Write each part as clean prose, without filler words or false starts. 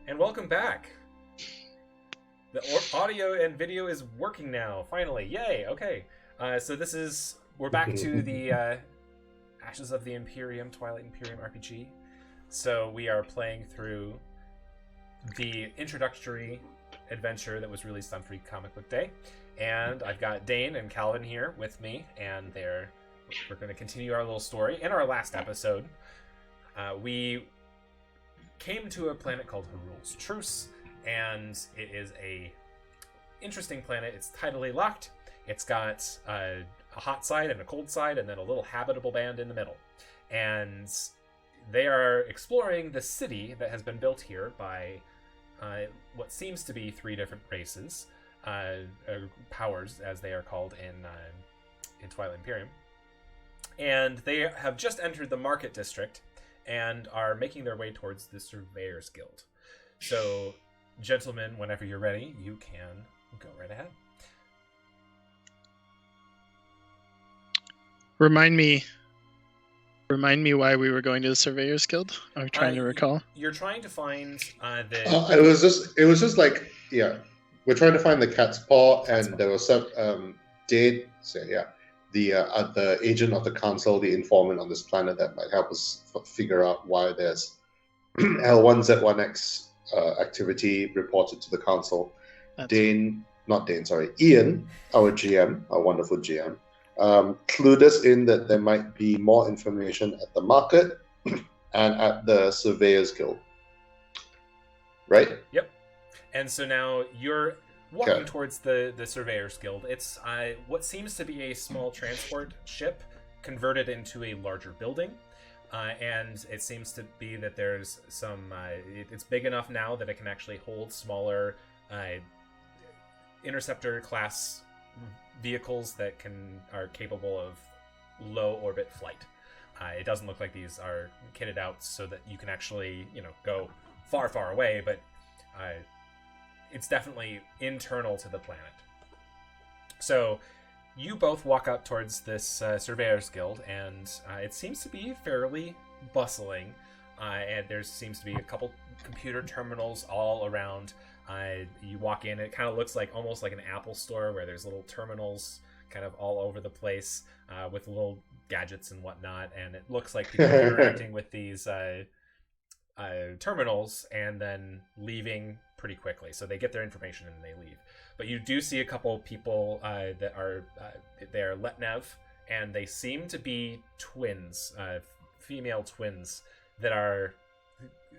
And welcome back. The audio and video is working now, finally. Yay, okay. So we're back to the Ashes of the Imperium, Twilight Imperium RPG. So we are playing through the introductory adventure that was released on Free Comic Book Day. And I've got Dane and Calvin here with me, and we're going to continue our little story. In our last episode, we came to a planet called Harul's Truce, and it is a interesting planet. It's tidally locked. It's got a hot side and a cold side, and then a little habitable band in the middle. And they are exploring the city that has been built here by what seems to be three different races, powers, as they are called in Twilight Imperium. And they have just entered the market district and are making their way towards the Surveyor's Guild. So, gentlemen, whenever you're ready, you can go right ahead. Remind me why we were going to the Surveyor's Guild. I'm trying to recall. You're trying to find the... It was just like, yeah, we're trying to find the cat's paw, and there was some Dane, the agent of the council, the informant on this planet that might help us figure out why there's L1Z1X activity reported to the council. Ian, our GM, our wonderful GM, clued us in that there might be more information at the market and at the Surveyor's Guild. Right? Yep. And so now you're walking towards the Surveyor's Guild. It's what seems to be a small transport ship converted into a larger building. And it seems to be that there's some... it's big enough now that it can actually hold smaller interceptor-class vehicles that are capable of low-orbit flight. It doesn't look like these are kitted out so that you can actually, go far, far away, but... it's definitely internal to the planet. So you both walk up towards this Surveyor's Guild, and it seems to be fairly bustling. And there seems to be a couple computer terminals all around. You walk in, it kind of looks like almost like an Apple store where there's little terminals kind of all over the place with little gadgets and whatnot. And it looks like people are interacting with these terminals and then leaving pretty quickly. So they get their information and they leave. But you do see a couple people that are they're Letnev, and they seem to be twins, female twins that are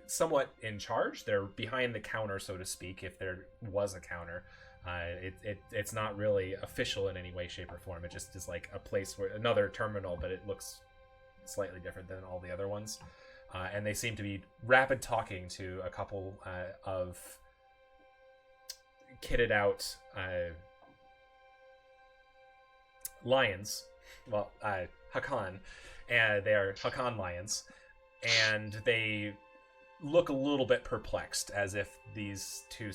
somewhat in charge. They're behind the counter, so to speak, if there was a counter. It's not really official in any way, shape, or form. It just is like a place where another terminal, but it looks slightly different than all the other ones. And they seem to be rapid talking to a couple of kitted out lions. Well, Hakan. And they are Hakan lions. And they look a little bit perplexed, as if these two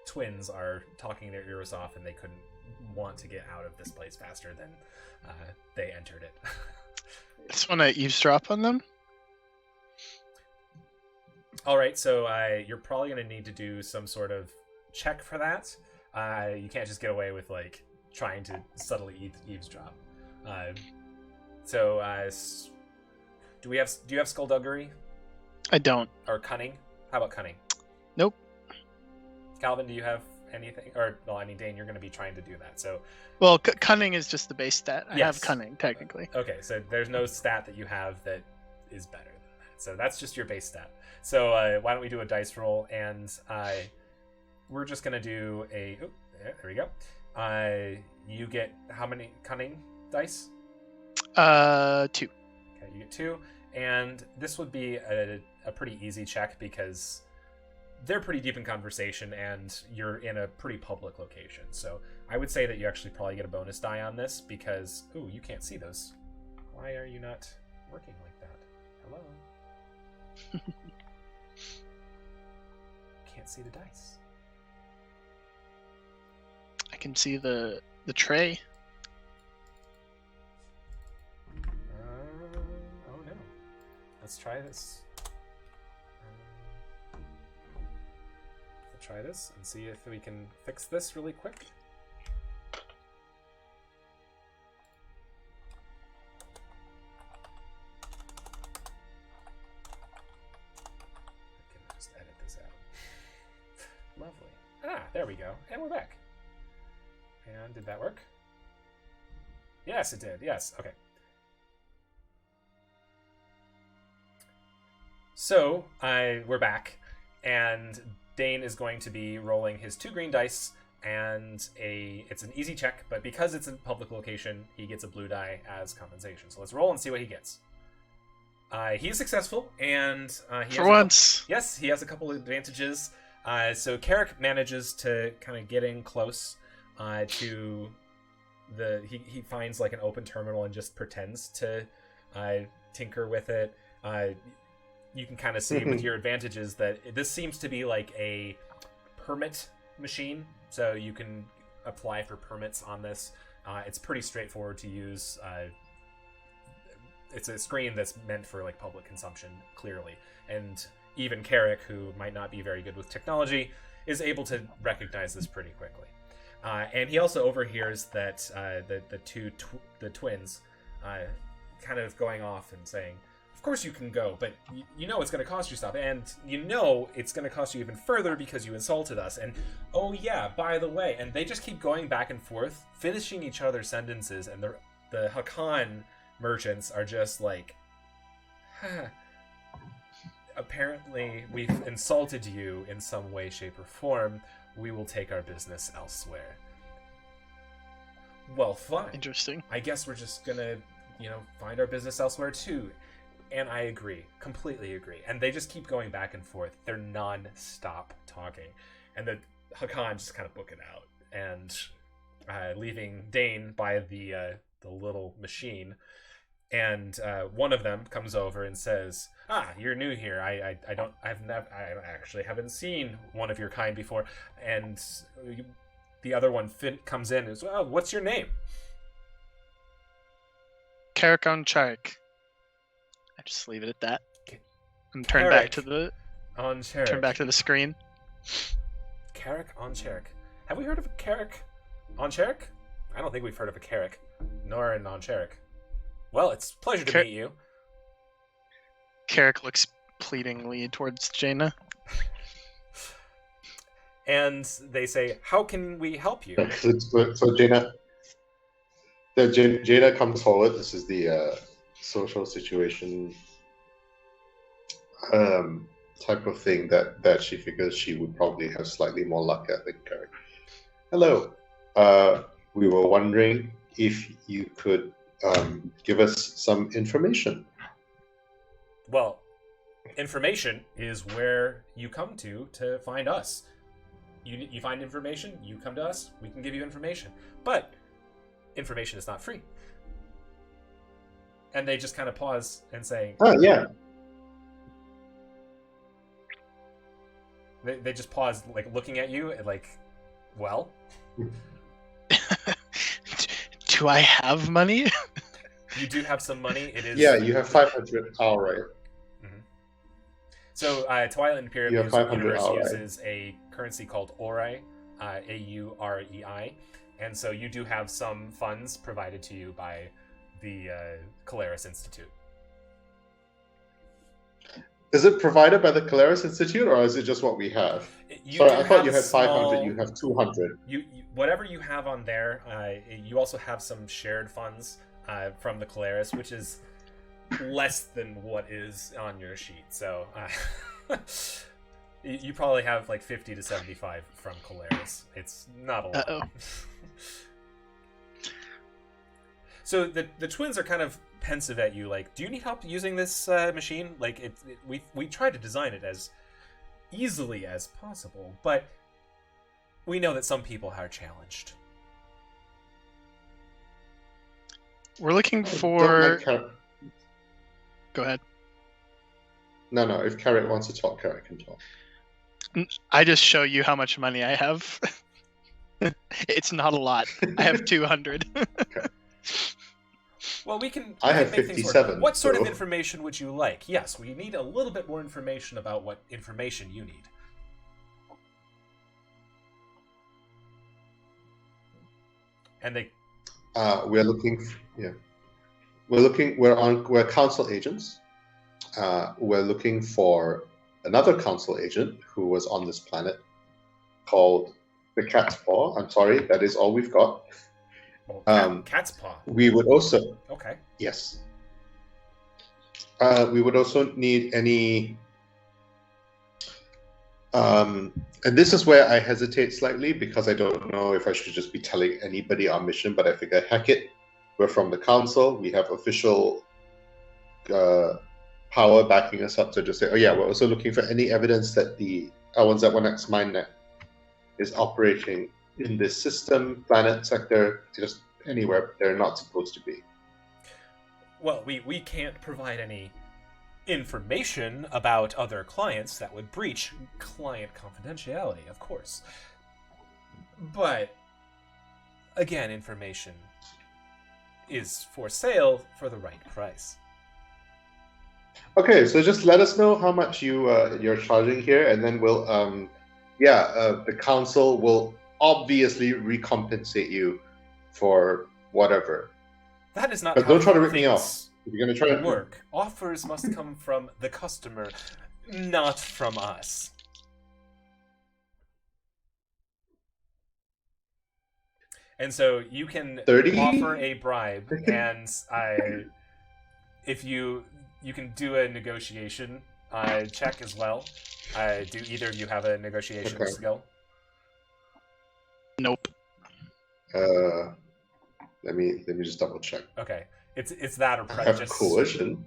twins are talking their ears off and they couldn't want to get out of this place faster than they entered it. Just want to eavesdrop on them? All right, so you're probably going to need to do some sort of check for that. You can't just get away with trying to subtly eavesdrop. Do you have skullduggery? I don't. Or cunning? How about cunning? Nope. Calvin, do you have anything? Dane, you're going to be trying to do that. So, well, cunning is just the base stat. I yes. have cunning technically. Okay, so there's no stat that you have that is better than that. So that's just your base stat. So why don't we do a dice roll, and we're just going to do a... Oh, there we go. You get how many cunning dice? 2. Okay, you get 2. And this would be a pretty easy check because they're pretty deep in conversation and you're in a pretty public location. So I would say that you actually probably get a bonus die on this because... Ooh, you can't see those. Why are you not working like that? Hello? Can't see the dice. I can see the tray. Oh no. Let's try this. try this and see if we can fix this really quick. I can just edit this out. Lovely. Ah, there we go. And we're back. And did that work? Yes, it did. Yes. Okay. So, we're back, and Dane is going to be rolling his 2 green dice, and it's an easy check, but because it's a public location, he gets a blue die as compensation. So let's roll and see what he gets. He's successful, and he For once. Yes, he has a couple of advantages. So Carrick manages to kind of get in close to he finds like an open terminal and just pretends to tinker with it. You can kind of see with your advantages that this seems to be like a permit machine, so you can apply for permits on this. It's pretty straightforward to use. It's a screen that's meant for like public consumption, clearly, and even Carrick, who might not be very good with technology, is able to recognize this pretty quickly. And he also overhears that the twins kind of going off and saying, "Of course you can go, but you know it's going to cost you stuff, and you know it's going to cost you even further because you insulted us. And oh yeah, by the way," and they just keep going back and forth, finishing each other's sentences, and the Hakan merchants are just like, apparently we've insulted you in some way, shape, or form. We will take our business elsewhere. Well, fine. Interesting. I guess we're just gonna, find our business elsewhere too. And I agree, completely agree. And they just keep going back and forth. They're non-stop talking. And the Hakan just kind of book it out. And leaving Dane by the little machine. And one of them comes over and says, "Ah, you're new here. I actually haven't seen one of your kind before." And the other one comes in and says, "Oh, what's your name?" Karakon Charik. I just leave it at that. And turn Carrick back to the on Charik. turn back to the screen. Carrick on Charik. Have we heard of a Carrick on Charik? I don't think we've heard of a Carrick, nor an on Charik. Well, it's a pleasure to meet you. Carrick looks pleadingly towards Jaina. And they say, "How can we help you?" So Jaina comes forward. This is the social situation type of thing that she figures she would probably have slightly more luck at than Carrick. "Hello. We were wondering if you could give us some information." Well, information is where you come to find us. You find information, you come to us, we can give you information. But information is not free. And they just kind of pause and say, "Oh, yeah." They just pause, like, looking at you, and like, well? Do I have money? You do have some money. It is. Yeah, you have 500 Aurei. So Twilight Imperium You have 500 Universe Aurei. uses a currency called Aurei, Aurei, and so you do have some funds provided to you by the Caleris Institute. Is it provided by the Caleris Institute, or is it just what we have? Sorry, I thought you had 500. You have 200. You whatever you have on there. You also have some shared funds from the Caleris, which is less than what is on your sheet. So you probably have like 50 to 75 from Caleris. It's not a lot. Uh-oh. So the twins are kind of pensive at you, like, "Do you need help using this machine?" Like, we try to design it as easily as possible, but we know that some people are challenged. We're looking Don't for. let Carrick- Go ahead. No. If Carrick wants to talk, Carrick can talk. I just show you how much money I have. It's not a lot. I have 200. Okay. Well, we can. I have make things work. 57, What sort of so- information would you like? Yes, we need a little bit more information about what information you need. And they we're looking. We're council agents. We're looking for another council agent who was on this planet called the Cat's Paw. I'm sorry, that is all we've got. Cat's Paw. We would also. Okay. Yes. We would also need any. And this is where I hesitate slightly because I don't know if I should just be telling anybody our mission, but I figure, heck it, we're from the council, we have official power backing us up to just say, oh yeah, we're also looking for any evidence that the L1Z1X mainnet is operating in this system, planet, sector, just anywhere they're not supposed to be. Well, we can't provide any information about other clients that would breach client confidentiality, of course. But, again, information is for sale for the right price. Okay, so just let us know how much you're charging here, and then we'll, the council will obviously recompensate you for whatever. That is not but how don't try to rip me things off. If you're going to try to work. Offers must come from the customer, not from us. And so you can 30? offer a bribe, and if you can do a negotiation check as well. Do either of you have a negotiation skill? Nope. Let me just double check. Okay, it's that or I have coercion.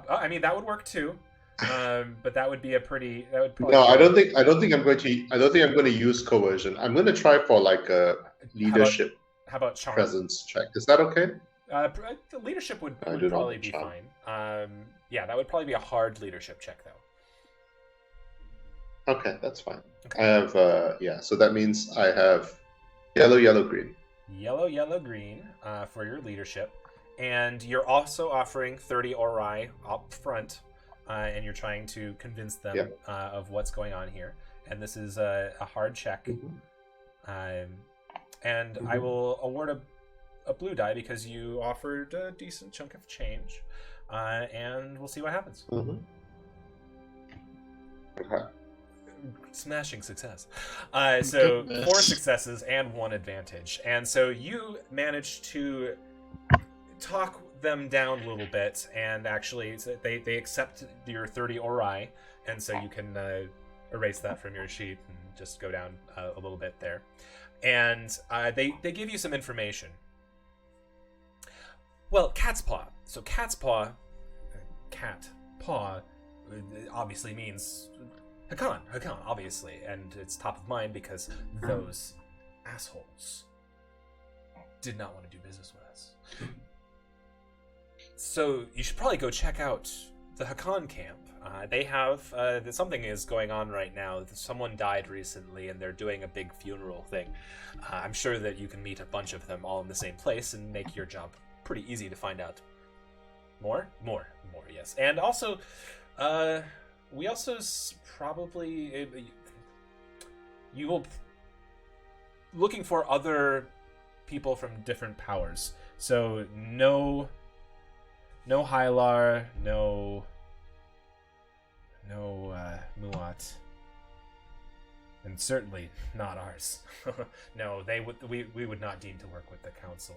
I mean, that would work too. But that would be a pretty. That would probably. No, I don't think I'm going to use coercion. I'm going to try for like a leadership. How about charm? Presence check? Is that okay? The leadership would probably be fine. Yeah, that would probably be a hard leadership check though. Okay, that's fine. Okay. I have so that means I have yellow, green. Yellow, green for your leadership, and you're also offering 30 ori up front, and you're trying to convince them of what's going on here. And this is a hard check, and I will award a blue die because you offered a decent chunk of change, and we'll see what happens. Okay. Smashing success. So 4 successes and 1 advantage. And so you managed to talk them down a little bit, and actually they accept your 30 ori, and so you can erase that from your sheet and just go down a little bit there. And they give you some information. Well, cat's paw. So cat's paw, cat paw, obviously means Hakan, obviously, and it's top of mind because those assholes did not want to do business with us. So you should probably go check out the Hakan camp. They have something is going on right now. Someone died recently, and they're doing a big funeral thing. I'm sure that you can meet a bunch of them all in the same place and make your job pretty easy to find out more. Yes, and also, we also probably you will looking for other people from different powers. So no Hylar, no Muat, and certainly not ours. No, we would not deem to work with the council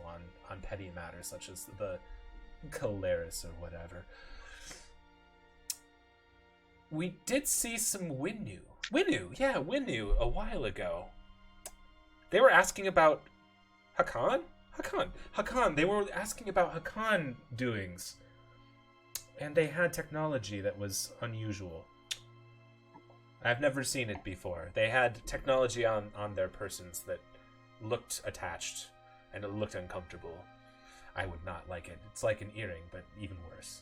on petty matters such as the Caleris or whatever. We did see some Winnu a while ago. They were asking about Hakan. They were asking about Hakan doings. And they had technology that was unusual. I've never seen it before. They had technology on their persons that looked attached, and it looked uncomfortable. I would not like it. It's like an earring, but even worse.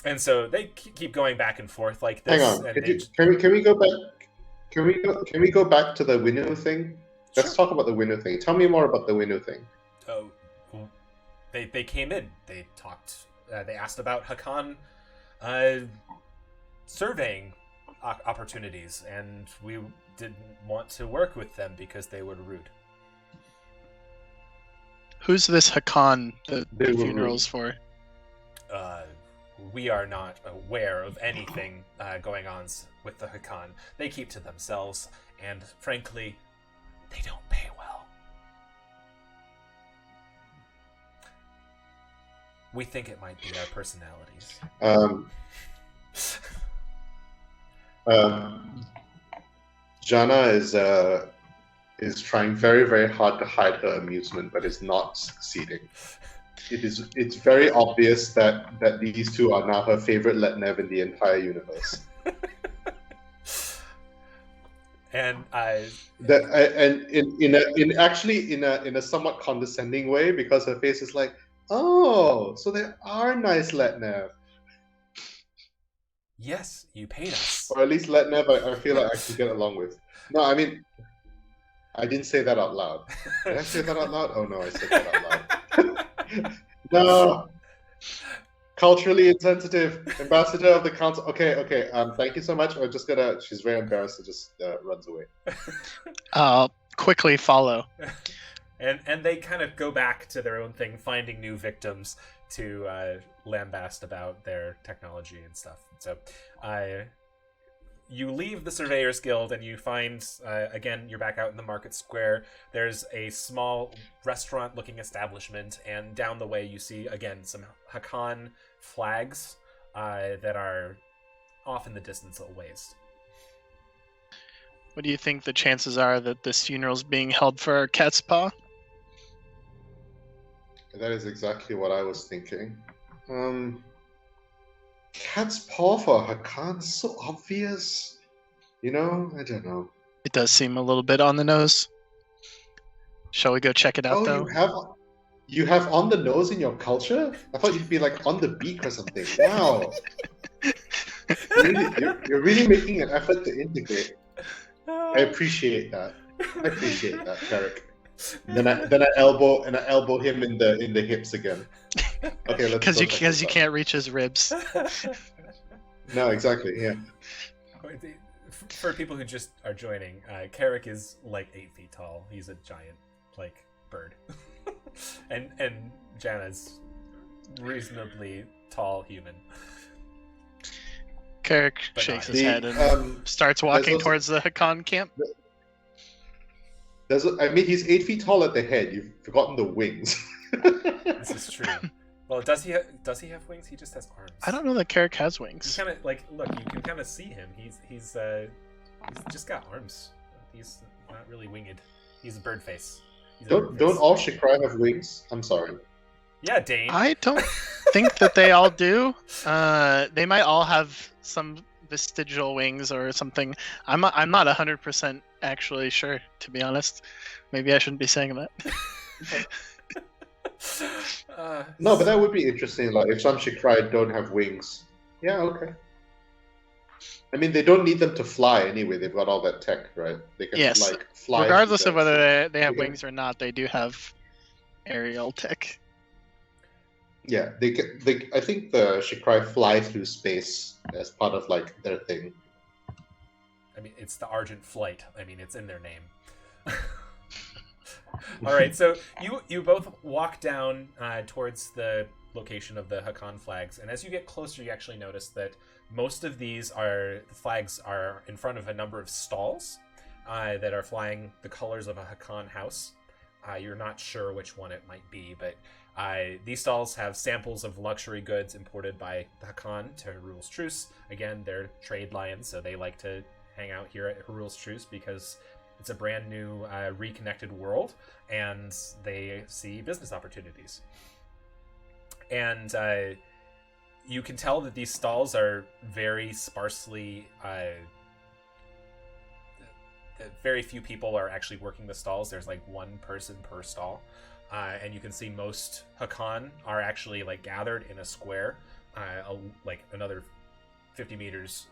And so they keep going back and forth like this. Hang on. And can we go back? Can we go back to the Winnu thing? Let's talk about the Winnu thing. Tell me more about the Winnu thing. Oh, well, they came in. They talked. They asked about Hakan surveying opportunities, and we didn't want to work with them because they were rude. Who's this Hakan that They the were funeral's for? We are not aware of anything going on with the Hakan. They keep to themselves, and frankly, they don't pay well. We think it might be our personalities. Jana is trying very, very hard to hide her amusement, but is not succeeding. It's very obvious that these two are now her favorite Letnev in the entire universe. And in a somewhat condescending way, because her face is like, oh, so they are nice Letnev. Yes, you paid us. Or at least Letnev I feel like I can get along with. No, I mean, I didn't say that out loud. Did I say that out loud? Oh no, I said that out loud. No. Culturally insensitive. Ambassador of the council. Okay. Thank you so much. I'm just gonna. She's very embarrassed and just runs away. I'll quickly follow. And they kind of go back to their own thing, finding new victims to lambast about their technology and stuff. So, you leave the Surveyors Guild and you find, again, you're back out in the market square. There's a small restaurant-looking establishment, and down the way you see, again, some Hakan flags that are off in the distance a ways. What do you think the chances are that this funeral's being held for Cat's Paw? That is exactly what I was thinking. Cat's paw for Hakan is so obvious. You know, I don't know. It does seem a little bit on the nose. Shall we go check it out, though? You have on the nose in your culture? I thought you'd be like on the beak or something. Wow. You're really making an effort to integrate. I appreciate that. Carrick. Then I elbow him in the hips again. Okay, let's. Because you can't reach his ribs. No, exactly. Yeah. For people who just are joining, Carrick is like 8 feet tall. He's a giant, like, bird, and Jana's reasonably tall human. Carrick shakes his head and starts walking towards the Hakan camp. He's 8 feet tall at the head. You've forgotten the wings. This is true. Well, does he have wings? He just has arms. I don't know that Carrick has wings. He's kind of like, look, you can kind of see him. He's just got arms. He's not really winged. He's a bird face. Don't all Shikrai have wings? I'm sorry. Yeah, Dane. I don't think that they all do. They might all have some vestigial wings or something. I'm not 100% actually sure, to be honest. Maybe I shouldn't be saying that. No, but that would be interesting. Like if some Shikrai don't have wings. Yeah, okay. I mean, they don't need them to fly anyway. They've got all that tech, right? They can fly. Regardless of whether they have wings or not, they do have aerial tech. Yeah, I think the Shikrai fly through space as part of like their thing. I mean, it's the Argent Flight. I mean, it's in their name. All right, so you both walk down towards the location of the Hakan flags, and as you get closer, you actually notice that most of the flags are in front of a number of stalls that are flying the colors of a Hakan house. You're not sure which one it might be, but these stalls have samples of luxury goods imported by the Hakan to Hyrul's Truce. Again, they're trade lions, so they like to hang out here at Hyrul's Truce because it's a brand new, reconnected world, and they see business opportunities. And you can tell that these stalls are very sparsely... very few people are actually working the stalls. There's like one person per stall. And you can see most Hakan are actually like gathered in a square, like another 50 meters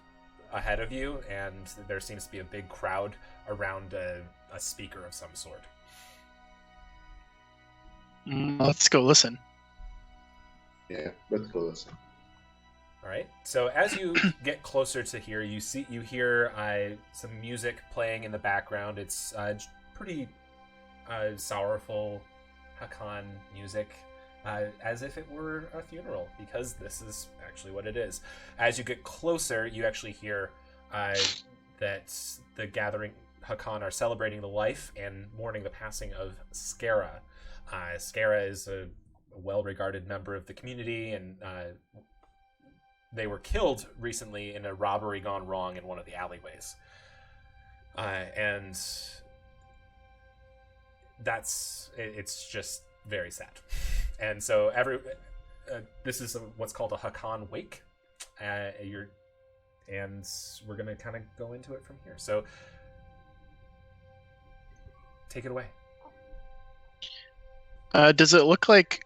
ahead of you, and there seems to be a big crowd around a speaker of some sort. Let's go listen. Yeah, let's go listen. All right. So as you get closer to here, you hear some music playing in the background. It's pretty sorrowful, Hakan music as if it were a funeral, because this is actually what it is. As you get closer, you actually hear that the gathering Hakan are celebrating the life and mourning the passing of Skara. Skara is a well-regarded member of the community, and they were killed recently in a robbery gone wrong in one of the alleyways. And it's just very sad. And so this is what's called a Hakan wake. And we're going to kind of go into it from here. So take it away. Does it look like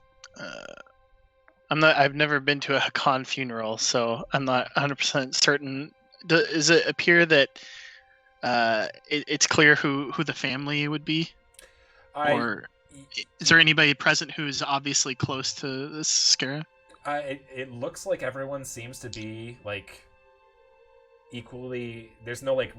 I've never been to a Hakan funeral, so I'm not 100% certain. Does it appear that it's clear who the family would be? Or is there anybody present who's obviously close to this Skara? It looks like everyone seems to be like equally. There's no like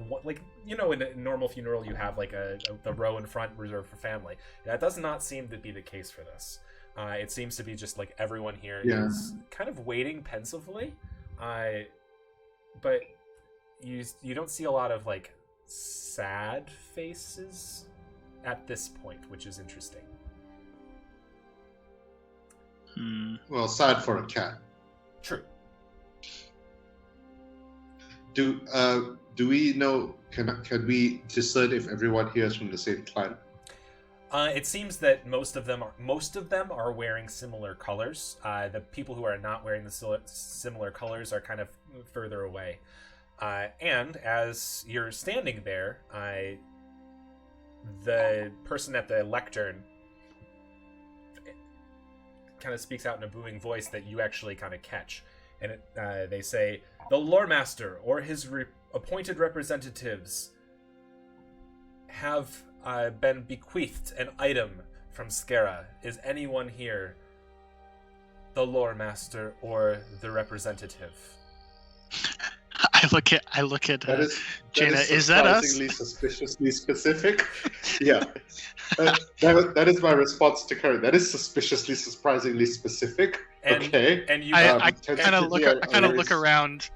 in a normal funeral you have like the row in front reserved for family. That does not seem to be the case for this. It seems to be just like everyone here is kind of waiting pensively, but you don't see a lot of like sad faces at this point, which is interesting. Well, sad for a cat. True. Do we know? Can we discern if everyone here is from the same clan? It seems that most of them are wearing similar colors. The people who are not wearing the similar colors are kind of further away. And as you're standing there, the person at the lectern kind of speaks out in a booming voice that you actually kind of catch. And they say, "The lore master or his appointed representatives have been bequeathed an item from Skara. Is anyone here the lore master or the representative?" I look at Jaina. Is that us? Suspiciously specific. Yeah, that is my response to Karen. That is suspiciously, surprisingly specific. Okay. And you, I kind of look around.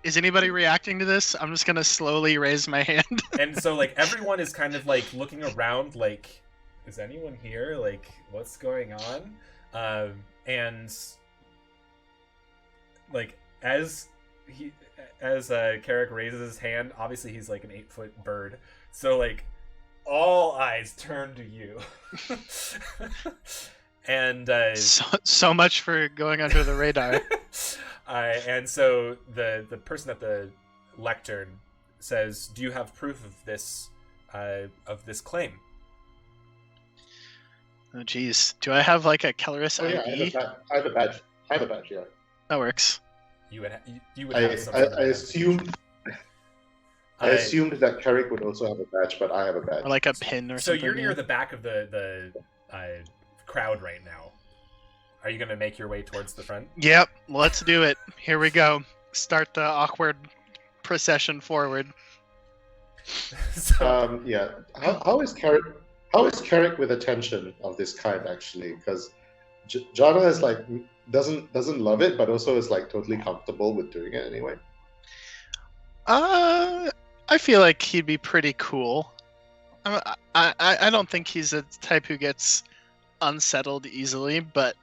Is anybody reacting to this? I'm just gonna slowly raise my hand. And so like everyone is kind of like looking around, like, is anyone here? Like, what's going on? And like as Carrick raises his hand, obviously he's like an 8-foot bird, so like all eyes turn to you. And so much for going under the radar. And so the person at the lectern says, "Do you have proof of this claim?" Oh geez, do I have like a Kellerus ID? Yeah, I have a badge. Yeah. That works. You would have some. I assumed that Carrick would also have a badge, but I have a badge. Or like a pin or something. So you're near the back of the crowd right now. Are you going to make your way towards the front? Yep, let's do it. Here we go. Start the awkward procession forward. Yeah. How is Carrick? How is Carrick with attention of this kind actually? Because Jana is like doesn't love it, but also is like totally comfortable with doing it anyway. I feel like he'd be pretty cool. I don't think he's the type who gets unsettled easily, but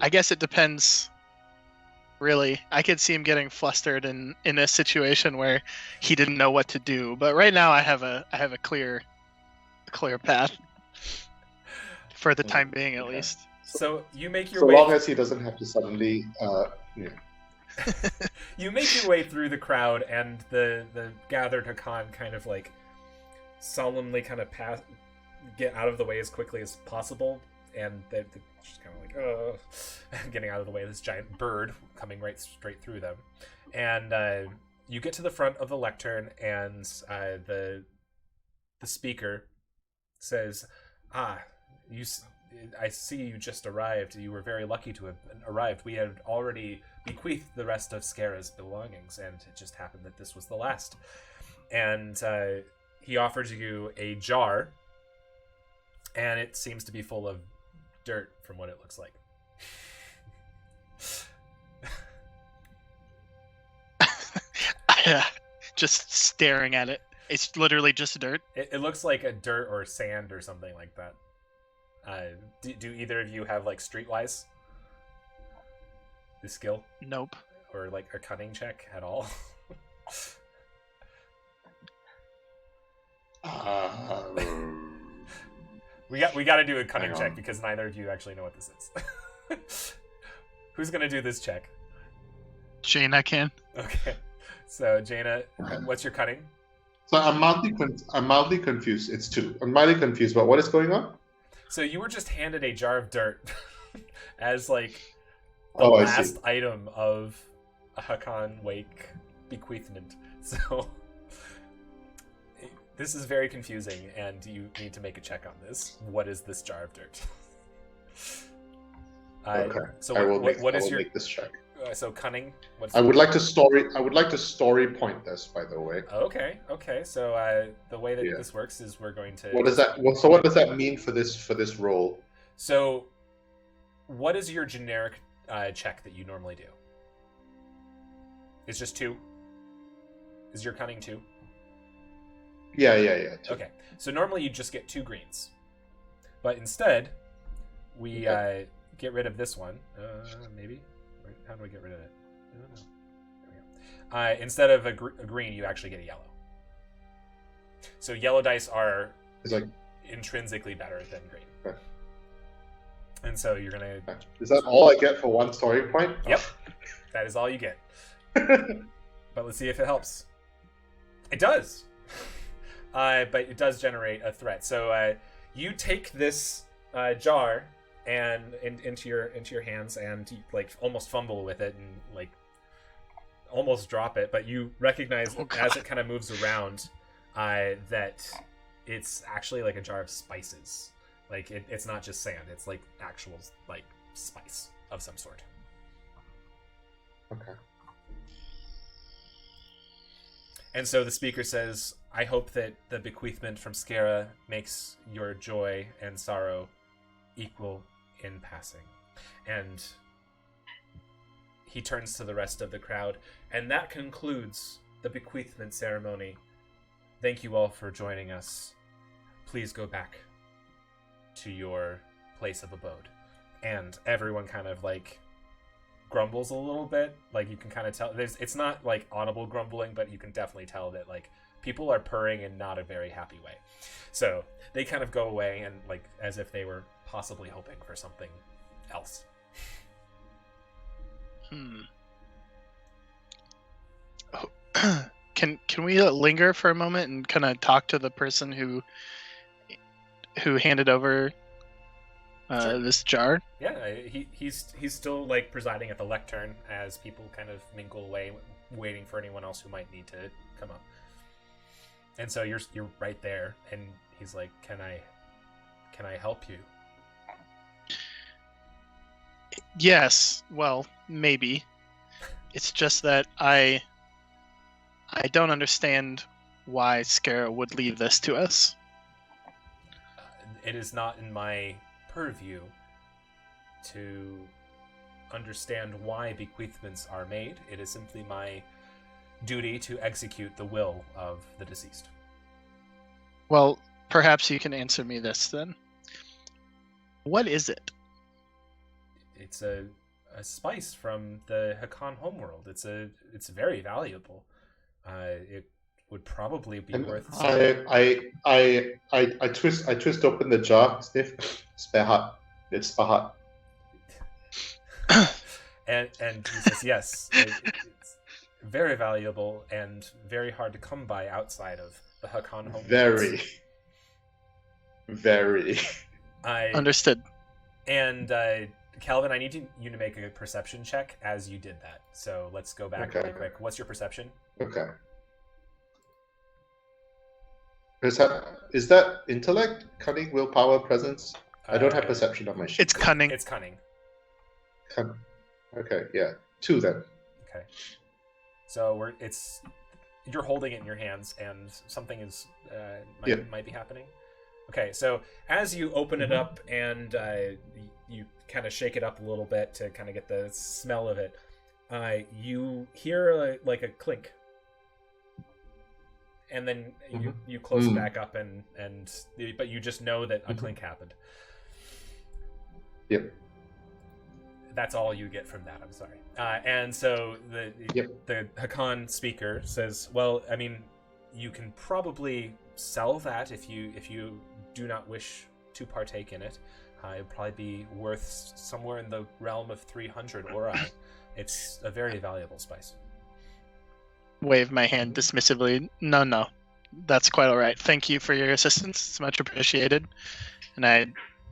I guess it depends. Really, I could see him getting flustered in a situation where he didn't know what to do. But right now, I have a clear path for the time being, at least. So you make your way. So long as he doesn't have to suddenly, You make your way through the crowd, and the gathered Hakan kind of like solemnly kind of get out of the way as quickly as possible, and they're just kind of like, oh, getting out of the way of this giant bird coming right straight through them. And you get to the front of the lectern, and the speaker says, I see you just arrived. You were very lucky to have arrived. We had already bequeathed the rest of Skara's belongings, and it just happened that this was the last. And he offers you a jar, and it seems to be full of dirt from what it looks like. Just staring at it. It's literally just dirt. It looks like a dirt or sand or something like that. Do either of you have like Streetwise? The skill? Nope. Or like a cunning check at all? We got to do a cunning check because neither of you actually know what this is. Who's gonna do this check? Jaina can. Okay. So Jaina, what's your cunning? So I'm mildly confused. It's 2. I'm mildly confused about what is going on. So you were just handed a jar of dirt as like the I last see. item of a Hakan Wake bequeathment. So this is very confusing, and you need to make a check on this. What is this jar of dirt? Okay. So I will your make this check. So cunning? I would like to story point this, by the way. Okay. So the way that this works is we're going to. What does that mean for this role? So, what is your generic check that you normally do? It's just 2. Is your cunning 2? Yeah. 2. Okay. So normally you just get 2 greens, but instead we get rid of this one. Maybe. How do we get rid of it? I don't know. There we go. Instead of a green, you actually get a yellow. So yellow dice are intrinsically better than green. Okay. And so you're gonna. Is that all I get for 1 story point? Yep. That is all you get. But let's see if it helps. It does. But it does generate a threat. So you take this jar and into your hands and like almost fumble with it and like almost drop it, but you recognize as it kind of moves around that it's actually like a jar of spices. Like it's not just sand; it's like actual like spice of some sort. Okay. And so the speaker says, "I hope that the bequeathment from Skara makes your joy and sorrow equal in passing." And he turns to the rest of the crowd, and that concludes the bequeathment ceremony. Thank you all for joining us. Please go back to your place of abode. And everyone kind of like grumbles a little bit. Like you can kind of tell it's not like audible grumbling, but you can definitely tell that like people are purring in not a very happy way. So they kind of go away and like as if they were possibly hoping for something else. Can we linger for a moment and kind of talk to the person who handed over this jar? Yeah, he's still like presiding at the lectern as people kind of mingle away, waiting for anyone else who might need to come up. And so you're right there, and he's like, "Can I help you?" Yes. Well, maybe. It's just that I don't understand why Skara would leave this to us. It is not in my purview to understand why bequeathments are made. It is simply my duty to execute the will of the deceased. Well, perhaps you can answer me this then. What is it? It's a spice from the Hakan homeworld. It's very valuable. It would probably be worth. I twist open the jar, sniff. Spahat. It's Spahat. and he says yes. It's very valuable and very hard to come by outside of the Hakan homeworld. Very. Understood. And Calvin, I need you to make a perception check as you did that. So let's go back really quick. What's your perception? Okay. Is that intellect, cunning, willpower, presence? I don't have perception on my sheet. It's cunning. It's cunning. Okay, yeah. 2 then. Okay. So you're holding it in your hands, and something is might be happening. Okay, so as you open it up and you kind of shake it up a little bit to kind of get the smell of it, you hear like a clink, and then you close it back up, but you just know that a clink happened. Yep. That's all you get from that. I'm sorry. And so the Hakan speaker says, "Well, I mean, you can probably sell that if you do not wish to partake in it. It'd probably be worth somewhere in the realm of 300 ori. It's a very valuable spice." Wave my hand dismissively. No, that's quite all right. Thank you for your assistance. It's much appreciated. And I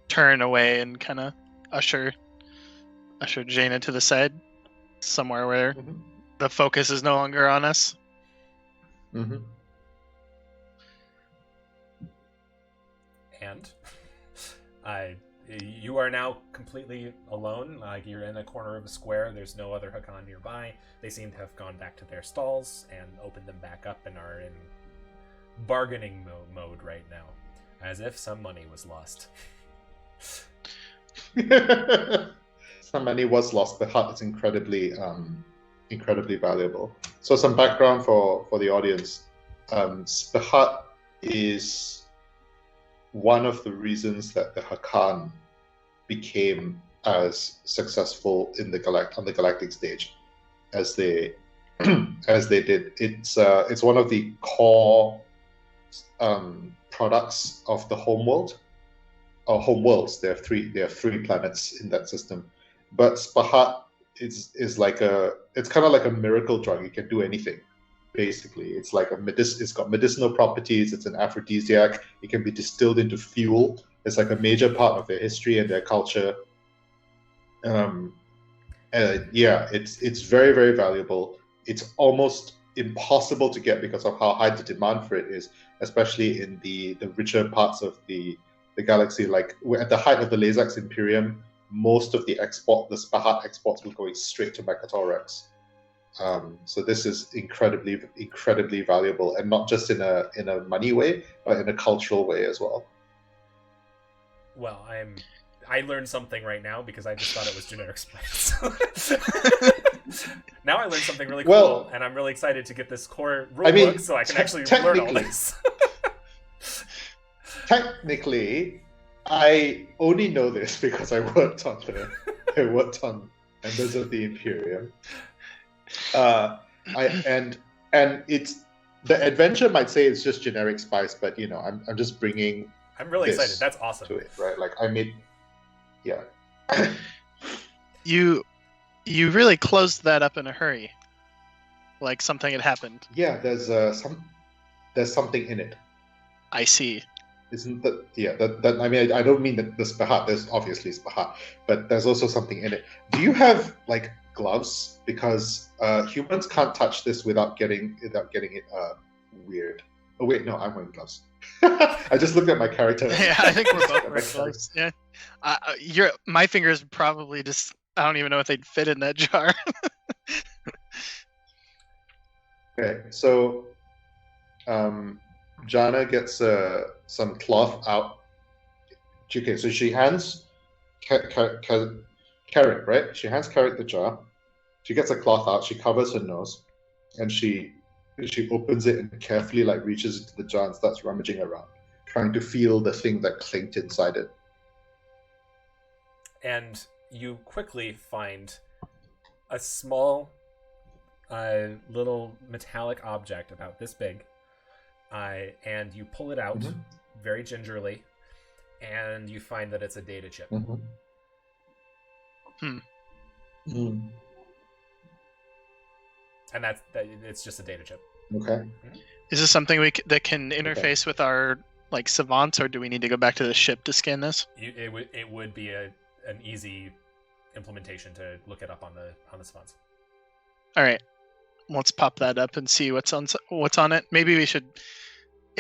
turn away and kind of usher Jaina to the side, somewhere where the focus is no longer on us. And you are now completely alone. You're in a corner of a square. There's no other Hakan nearby. They seem to have gone back to their stalls and opened them back up and are in bargaining mode right now, as if some money was lost. Some money was lost, but heart is incredibly valuable. So some background for the audience. Spahat is one of the reasons that the Hakan became as successful in on the galactic stage as they did. It's one of the core products of the homeworld. Or homeworlds. There are three planets in that system. But Spahat is like it's kind of like a miracle drug. It can do anything. Basically, it's like it's got medicinal properties. It's an aphrodisiac. It can be distilled into fuel. It's like a major part of their history and their culture. It's very, very valuable. It's almost impossible to get because of how high the demand for it is, especially in the richer parts of the galaxy. Like at the height of the Lazax Imperium, most of the Spahat exports were going straight to Makator Rex. So this is incredibly, incredibly valuable, and not just in a money way, but in a cultural way as well. Well, I learned something right now because I just thought it was generic spice. Now I learned something really cool, and I'm really excited to get this core rulebook so I can actually learn all this. Technically, I only know this because I worked on Embers of the Imperium. And it's the adventure might say it's just generic spice, but I'm just bringing. I'm really excited. That's awesome. To it, right? Like I made, yeah. You really closed that up in a hurry, like something had happened. Yeah, there's something in it. I see. Isn't that that I mean I don't mean that the Spahat. There's obviously Spahat, but there's also something in it. Do you have like gloves? Because humans can't touch this without getting it weird. Oh wait, no, I'm wearing gloves. I just looked at my character. Yeah, I think we're both wearing gloves. Yeah, my fingers probably just. I don't even know if they'd fit in that jar. Okay, so Jana gets some cloth out. Okay, so she hands Carrot, right? She hands Carrot the jar. She gets a cloth out. She covers her nose, and she opens it and carefully reaches into the jar and starts rummaging around, trying to feel the thing that clinked inside it. And you quickly find a small little metallic object about this big, and you pull it out very gingerly, and you find that it's a data chip. And that's it's just a data chip. Okay. Is this something that can interface with our savants, or do we need to go back to the ship to scan this? It would be an easy implementation to look it up on the savants. All right, let's pop that up and see what's on it. Maybe we should.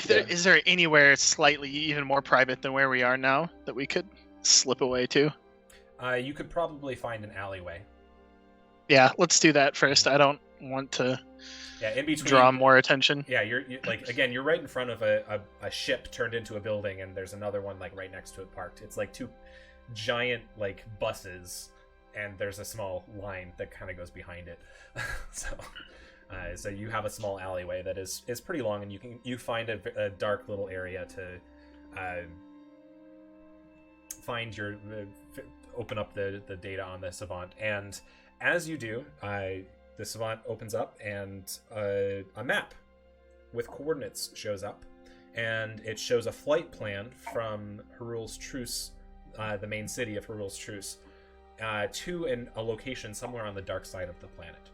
Is there anywhere slightly even more private than where we are now that we could slip away to? You could probably find an alleyway. Yeah, let's do that first. I don't want to in between, draw more attention. Yeah, you're like, again, you're right in front of a ship turned into a building, and there's another one like right next to it parked. It's like two giant like buses, and there's a small line that kind of goes behind it. So you have a small alleyway that is pretty long, and you find a dark little area to find open up the data on the Savant. And as you do, the Savant opens up, and a map with coordinates shows up, and it shows a flight plan from Hyrul's Truce, the main city of Hyrul's Truce, to a location somewhere on the dark side of the planet.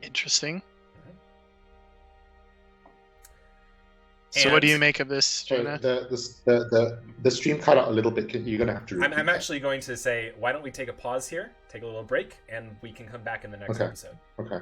Interesting. So what do you make of this, Jonah? The stream cut out a little bit. You're going to have to repeat I'm that. actually going to say, why don't we take a pause here, take a little break, and we can come back in the next episode. Okay.